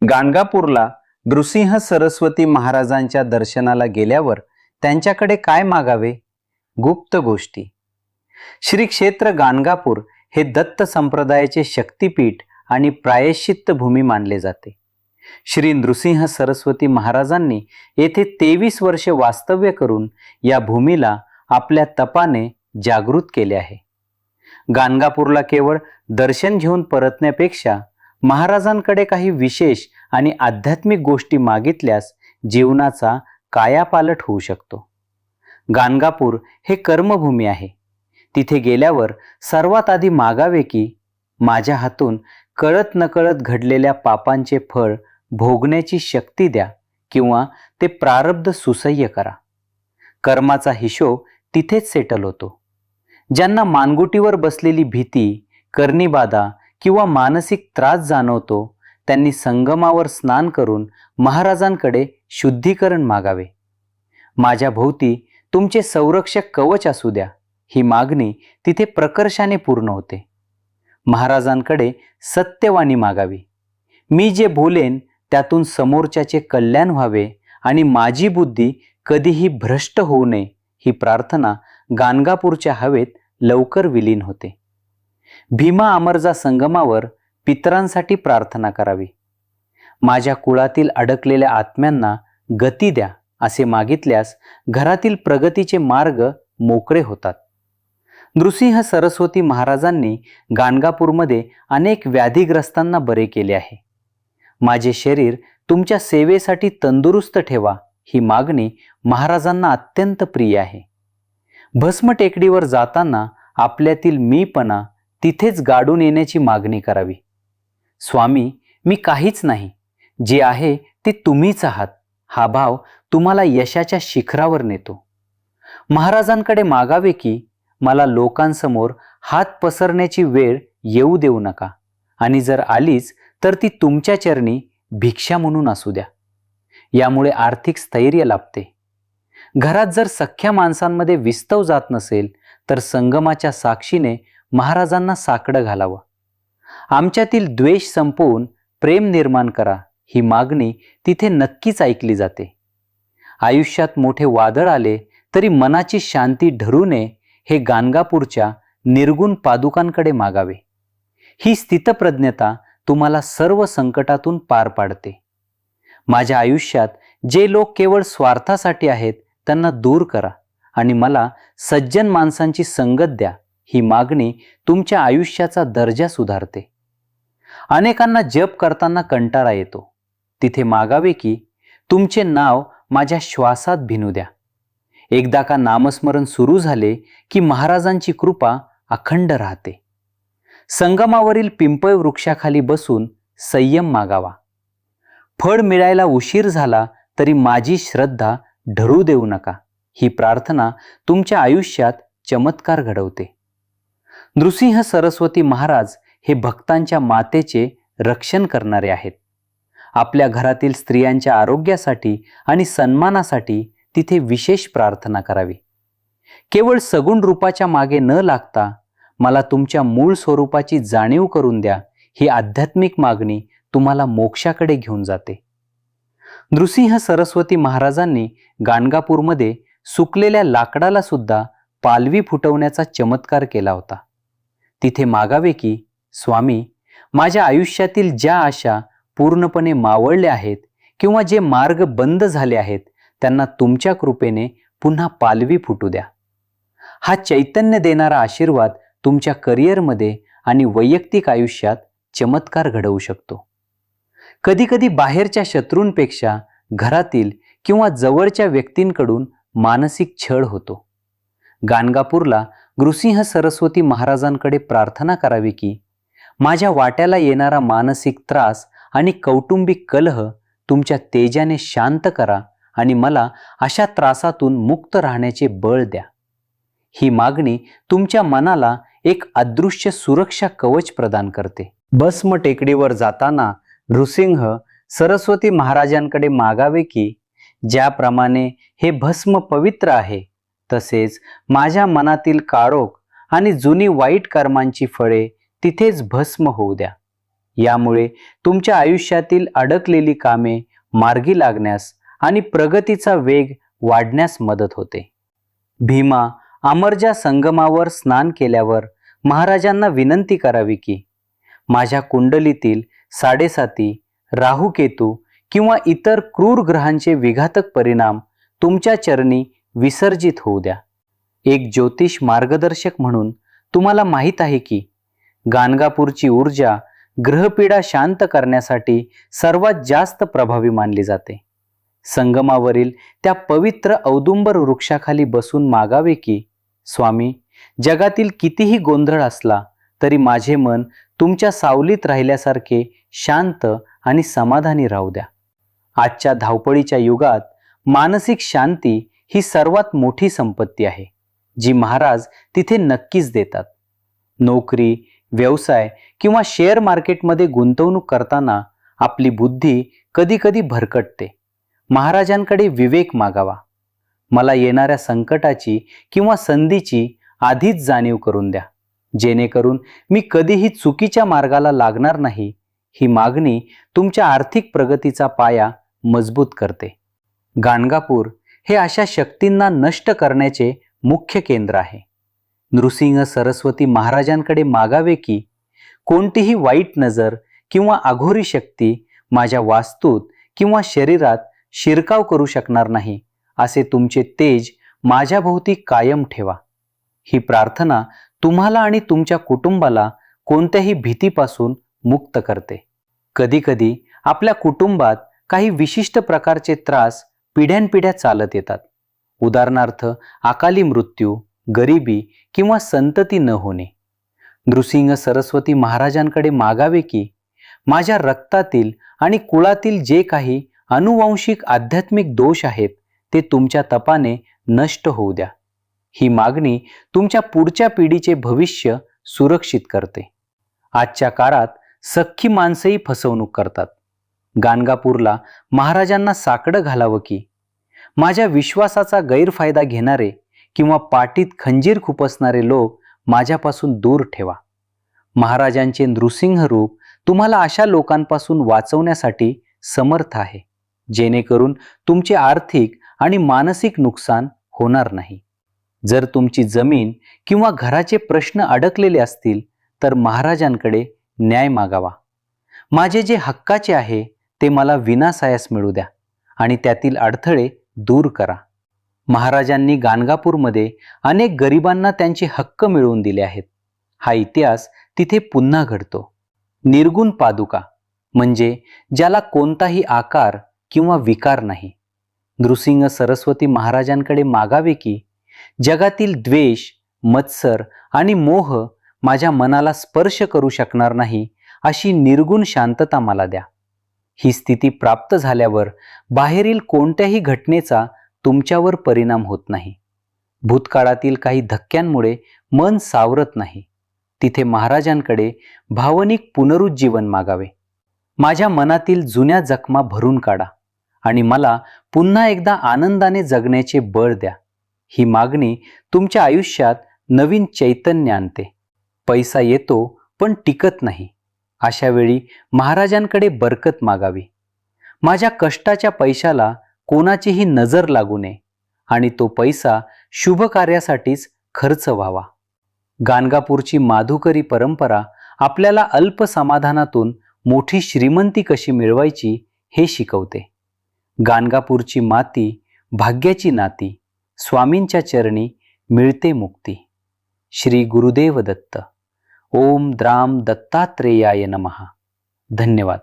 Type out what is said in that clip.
गाणगापूरला नृसिंह सरस्वती महाराजांच्या दर्शनाला गेल्यावर त्यांच्याकडे काय मागावे? गुप्त गोष्टी. श्री क्षेत्र गाणगापूर हे दत्त संप्रदायाचे शक्तिपीठ आणि प्रायश्चित्त भूमी मानले जाते. श्री नृसिंह सरस्वती महाराजांनी येथे 23 वर्षे वास्तव्य करून या भूमीला आपल्या तपाने जागृत केले आहे. गाणगापूरला केवळ दर्शन घेऊन परतण्यापेक्षा महाराजांकडे काही विशेष आणि आध्यात्मिक गोष्टी मागितल्यास जीवनाचा कायापालट होऊ शकतो. गाणगापूर हे कर्मभूमी आहे. तिथे गेल्यावर सर्वात आधी मागावे की माझ्या हातून कळत नकळत घडलेल्या पापांचे फळ भोगण्याची शक्ती द्या किंवा ते प्रारब्ध सुसह्य करा. कर्माचा हिशोब तिथेच सेटल होतो. ज्यांना मानगुटीवर बसलेली भीती, कर्णीबाधा किंवा मानसिक त्रास जाणवतो त्यांनी संगमावर स्नान करून महाराजांकडे शुद्धीकरण मागावे. माझ्या भोवती तुमचे संरक्षक कवच असू द्या, ही मागणी तिथे प्रकर्षाने पूर्ण होते. महाराजांकडे सत्यवाणी मागावी. मी जे बोलेन त्यातून समोरच्याचे कल्याण व्हावे आणि माझी बुद्धी कधीही भ्रष्ट होऊ नये, ही प्रार्थना गाणगापूरच्या हवेत लवकर विलीन होते. भीमा अमरजा संगमावर पितरांसाठी प्रार्थना करावी. माझ्या कुळातील अडकलेल्या आत्म्यांना गती द्या असे मागितल्यास घरातील प्रगतीचे मार्ग मोकळे होतात. नृसिंह सरस्वती महाराजांनी गाणगापूरमध्ये अनेक व्याधीग्रस्तांना बरे केले आहे. माझे शरीर तुमच्या सेवेसाठी तंदुरुस्त ठेवा, ही मागणी महाराजांना अत्यंत प्रिय आहे. भस्म टेकडीवर जाताना आपल्यातील मीपणा तिथेच गाडून येण्याची मागणी करावी. स्वामी, मी काहीच नाही, जे आहे ते तुम्हीच आहात, हा भाव तुम्हाला यशाच्या शिखरावर नेतो. महाराजांकडे मागावे की मला लोकांसमोर हात पसरण्याची वेळ येऊ देऊ नका आणि जर आलीच तर ती तुमच्या चरणी भिक्षा म्हणून असू द्या. यामुळे आर्थिक स्थैर्य लाभते. घरात जर सख्या माणसांमध्ये विस्तव जात नसेल तर संगमाच्या साक्षीने महाराजांना साकडं घालावं. आमच्यातील द्वेष संपवून प्रेम निर्माण करा, ही मागणी तिथे नक्कीच ऐकली जाते. आयुष्यात मोठे वादळ आले तरी मनाची शांती ढरू नये, हे गाणगापूरच्या निर्गुण पादुकांकडे मागावे. ही स्थितप्रज्ञता तुम्हाला सर्व संकटातून पार पाडते. माझ्या आयुष्यात जे लोक केवळ स्वार्थासाठी आहेत त्यांना दूर करा आणि मला सज्जन माणसांची संगत द्या, ही मागणी तुमच्या आयुष्याचा दर्जा सुधारते. अनेकांना जप करताना कंटाळा येतो. तिथे मागावे की तुमचे नाव माझ्या श्वासात भिनू द्या. एकदा का नामस्मरण सुरू झाले की महाराजांची कृपा अखंड राहते. संगमावरील पिंपळ वृक्षाखाली बसून संयम मागावा. फळ मिळायला उशीर झाला तरी माझी श्रद्धा ढळू देऊ नका, ही प्रार्थना तुमच्या आयुष्यात चमत्कार घडवते. नृसिंह सरस्वती महाराज हे भक्तांच्या मातेचे रक्षण करणारे आहेत. आपल्या घरातील स्त्रियांच्या आरोग्यासाठी आणि सन्मानासाठी तिथे विशेष प्रार्थना करावी. केवळ सगुण रूपाच्या मागे न लागता मला तुमच्या मूळ स्वरूपाची जाणीव करून द्या, ही आध्यात्मिक मागणी तुम्हाला मोक्षाकडे घेऊन जाते. नृसिंह सरस्वती महाराजांनी गाणगापूरमध्ये सुकलेल्या लाकडाला सुद्धा पालवी फुटवण्याचा चमत्कार केला होता. तिथे मागावे की स्वामी, माझ्या आयुष्यातील ज्या आशा पूर्णपणे मावळल्या आहेत किंवा जे मार्ग बंद झाले आहेत त्यांना तुमच्या कृपेने पुन्हा पालवी फुटू द्या. हा चैतन्य देणारा आशीर्वाद तुमच्या करिअरमध्ये आणि वैयक्तिक आयुष्यात चमत्कार घडवू शकतो. कधीकधी बाहेरच्या शत्रूंपेक्षा घरातील किंवा जवळच्या व्यक्तींकडून मानसिक छळ होतो. गाणगापूरला नृसिंह सरस्वती महाराजांकडे प्रार्थना करावी की माझ्या वाट्याला येणारा मानसिक त्रास आणि कौटुंबिक कलह तुमच्या तेजाने शांत करा आणि मला अशा त्रासातून मुक्त राहण्याचे बळ द्या. ही मागणी तुमच्या मनाला एक अदृश्य सुरक्षा कवच प्रदान करते. भस्म टेकडीवर जाताना नृसिंह सरस्वती महाराजांकडे मागावे की ज्याप्रमाणे हे भस्म पवित्र आहे तसेच माझ्या मनातील काळोख आणि जुनी वाईट कर्मांची फळे तिथेच भस्म होऊ द्या. यामुळे तुमच्या आयुष्यातील अडकलेली कामे मार्गी लागण्यास आणि प्रगतीचा वेग वाढण्यास मदत होते. भीमा अमरजा संगमावर स्नान केल्यावर महाराजांना विनंती करावी की माझ्या कुंडलीतील 7.5 राहू केतू किंवा इतर क्रूर ग्रहांचे विघातक परिणाम तुमच्या चरणी विसर्जित होऊ द्या. एक ज्योतिष मार्गदर्शक म्हणून तुम्हाला माहीत आहे की गाणगापूरची ऊर्जा ग्रहपीडा शांत करण्यासाठी सर्वात जास्त प्रभावी मानली जाते. संगमावरील त्या पवित्र औदुंबर वृक्षाखाली बसून मागावे की स्वामी, जगातील कितीही गोंधळ असला तरी माझे मन तुमच्या सावलीत राहिल्यासारखे शांत आणि समाधानी राहू द्या. आजच्या धावपळीच्या युगात मानसिक शांती ही सर्वात मोठी संपत्ती आहे, जी महाराज तिथे नक्कीच देतात. नोकरी, व्यवसाय किंवा शेअर मार्केटमध्ये गुंतवणूक करताना आपली बुद्धी कधी-कधी भरकटते. महाराजांकडे विवेक मागावा. मला येणाऱ्या संकटाची किंवा संधीची आधीच जाणीव करून द्या, जेणेकरून मी कधीही चुकीच्या मार्गाला लागणार नाही. ही मागणी तुमच्या आर्थिक प्रगतीचा पाया मजबूत करते. गाणगापूर हे अशा शक्तींना नष्ट करण्याचे मुख्य केंद्र आहे. नृसिंह सरस्वती महाराजांकडे मागावे की कोणतीही वाईट नजर किंवा अघोरी शक्ती माझ्या वास्तूत किंवा शरीरात शिरकाव करू शकणार नाही, असे तुमचे तेज माझ्या भोवती कायम ठेवा. ही प्रार्थना तुम्हाला आणि तुमच्या कुटुंबाला कोणत्याही भीतीपासून मुक्त करते. कधीकधी आपल्या कुटुंबात काही विशिष्ट प्रकारचे त्रास पिढ्यानपिढ्या चालत येतात. उदाहरणार्थ अकाली मृत्यू, गरिबी किंवा संतती न होणे. नृसिंह सरस्वती महाराजांकडे मागावे की माझ्या रक्तातील आणि कुळातील जे काही अनुवांशिक आध्यात्मिक दोष आहेत ते तुमच्या तपाने नष्ट होऊ द्या. ही मागणी तुमच्या पुढच्या पिढीचे भविष्य सुरक्षित करते. आजच्या काळात सख्खी माणसंही फसवणूक करतात. गाणगापूरला महाराजांना साकडं घालावं की माझ्या विश्वासाचा गैरफायदा घेणारे किंवा पाठीत खंजीर खुपसणारे लोक माझ्यापासून दूर ठेवा. महाराजांचे नृसिंह रूप तुम्हाला अशा लोकांपासून वाचवण्यासाठी समर्थ आहे, जेणेकरून तुमचे आर्थिक आणि मानसिक नुकसान होणार नाही. जर तुमची जमीन किंवा घराचे प्रश्न अडकलेले असतील तर महाराजांकडे न्याय मागावा. माझे जे हक्काचे आहे ते मला विनासायास मिळू द्या आणि त्यातील अडथळे दूर करा. महाराजांनी गाणगापूरमध्ये अनेक गरिबांना त्यांचे हक्क मिळवून दिले आहेत. हा इतिहास तिथे पुन्हा घडतो. निर्गुण पादुका म्हणजे ज्याला कोणताही आकार किंवा विकार नाही. नृसिंह सरस्वती महाराजांकडे मागावे की जगातील द्वेष, मत्सर आणि मोह माझ्या मनाला स्पर्श करू शकणार नाही, अशी निर्गुण शांतता मला द्या. ही स्थिती प्राप्त झाल्यावर बाहेरील कोणत्याही घटनेचा तुमच्यावर परिणाम होत नाही. भूतकाळातील काही धक्क्यांमुळे मन सावरत नाही. तिथे महाराजांकडे भावनिक पुनरुज्जीवन मागावे. माझ्या मनातील जुन्या जखमा भरून काढा आणि मला पुन्हा एकदा आनंदाने जगण्याचे बळ द्या. ही मागणी तुमच्या आयुष्यात नवीन चैतन्य आणते. पैसा येतो पण टिकत नाही. अशा वेळी महाराजांकडे बरकत मागावी. माझ्या कष्टाच्या पैशाला कोणाचीही नजर लागू नये आणि तो पैसा शुभ कार्यासाठीच खर्च व्हावा. गाणगापूरची माधुकरी परंपरा आपल्याला अल्प समाधानातून मोठी श्रीमंती कशी मिळवायची हे शिकवते. गाणगापूरची माती भाग्याची नाती, स्वामींच्या चरणी मिळते मुक्ती. श्री गुरुदेव दत्त. ओम द्राम दत्तात्रेयाय नमः. धन्यवाद.